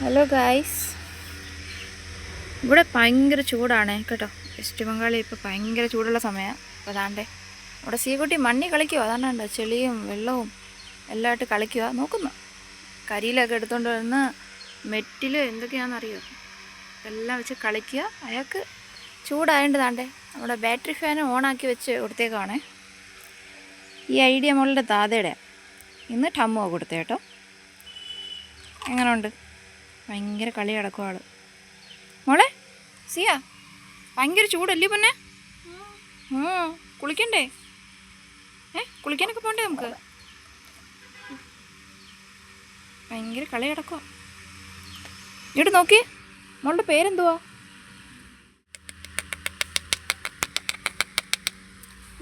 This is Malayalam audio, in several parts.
ഹലോ ഗായ്സ്, ഇവിടെ ഭയങ്കര ചൂടാണ് കേട്ടോ. വെസ്റ്റ് ബംഗാളിൽ ഇപ്പോൾ ഭയങ്കര ചൂടുള്ള സമയമാണ്. അപ്പോൾ അതാണ്ടേ ഇവിടെ സീക്കുട്ടി മണ്ണി കളിക്കുക. അതാണ്ടോ ചെളിയും വെള്ളവും എല്ലാമായിട്ട് കളിക്കുക. നോക്കുന്നു കരിയിലൊക്കെ എടുത്തുകൊണ്ട് വന്ന് മെറ്റിൽ എന്തൊക്കെയാണെന്നറിയോ എല്ലാം വെച്ച് കളിക്കുക. അയാൾക്ക് ചൂടായതുകൊണ്ട് താണ്ടേ നമ്മുടെ ബാറ്ററി ഫാൻ ഓണാക്കി വെച്ച് കൊടുത്തേക്കാണേ. ഈ ഐഡിയ മോളുടെ താതയുടെ ഇന്ന് ടമ്മുവാ കൊടുത്തേ കേട്ടോ. എങ്ങനെയുണ്ട്? ഭയങ്കര കളി കിടക്കും ആള്. മോളെ സിയ, ഭയങ്കര ചൂടല്ലേ പൊന്നെ? കുളിക്കണ്ടേ? കുളിക്കാനൊക്കെ പോണ്ടേ നമുക്ക്? ഭയങ്കര കളി കിടക്കുക. ഇങ്ങോട്ട് നോക്കി, മോളുടെ പേരെന്തുവാ?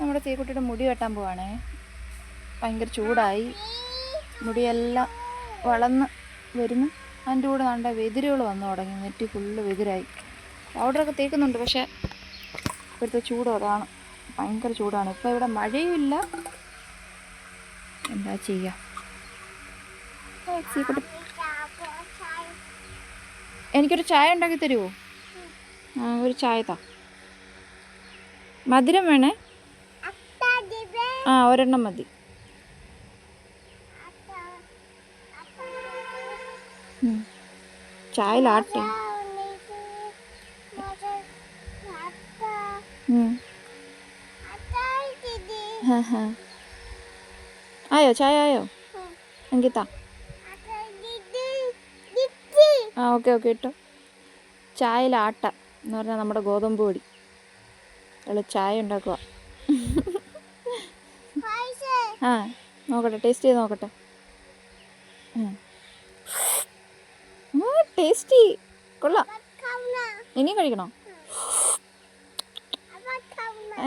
നമ്മുടെ തീക്കുട്ടിയുടെ മുടി വെട്ടാൻ പോവാണേ. ഭയങ്കര ചൂടായി, മുടിയെല്ലാം വളർന്ന് വരുന്നു. അതിൻ്റെ കൂടെ നല്ല വെതിരുകൾ വന്നു തുടങ്ങി. നെറ്റി ഫുള്ള് വെതിരായി. പൗഡറൊക്കെ തേക്കുന്നുണ്ട്, പക്ഷേ ഇപ്പോഴത്തെ ചൂട് അതാണ്. ഭയങ്കര ചൂടാണ്. ഇപ്പോൾ ഇവിടെ മഴയുമില്ല. എന്താ ചെയ്യുക? എനിക്കൊരു ചായ ഉണ്ടാക്കി തരുമോ? ഒരു ചായ താ. മധുരം വേണേ? ഒരെണ്ണം മതി. ചായയിലാട്ടെ. ആയോ? ചായ ആയോ? എങ്കിൽ താ. ഓക്കെ ഇട്ടോ. ചായയിലാട്ട എന്ന് പറഞ്ഞാൽ നമ്മുടെ ഗോതമ്പ് പൊടി. അവൾ ചായ ഉണ്ടാക്കുക. നോക്കട്ടെ, ടേസ്റ്റ് ചെയ്ത് നോക്കട്ടെ. ടേസ്റ്റി, കൊള്ളാം. ഇനിയും കഴിക്കണോ?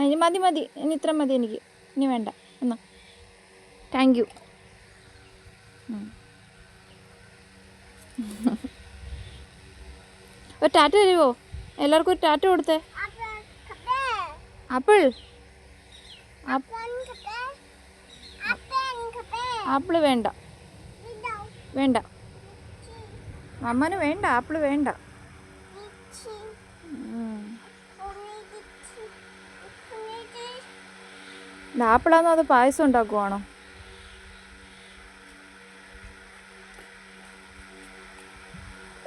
ഇനി മതി. ഇനി ഇത്ര മതി എനിക്ക്. ഇനി വേണ്ട. എന്നാ താങ്ക് യു. ഒരു ടാറ്റ തരുമോ? എല്ലാവർക്കും ഒരു ടാറ്റ കൊടുത്തേ. ആപ്പിൾ ആപ്പിള് വേണ്ട. അമ്മന് വേണ്ട, ആപ്പിള് വേണ്ട. ആപ്പിളാന്നോ അത് പായസം ഉണ്ടാക്കുവാണോ?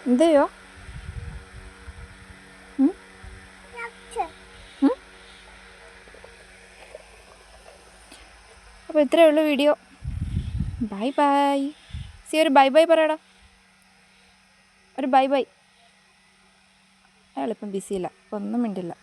എന്തെയോ? അപ്പോൾ ഇത്രയേ ഉള്ളൂ വീഡിയോ. Bye bye. ഒരു ബൈ പറയടാ. ഒരു ബൈ. അയാളിപ്പം ബിസിയില്ല, ഒന്നും മിണ്ടില്ല.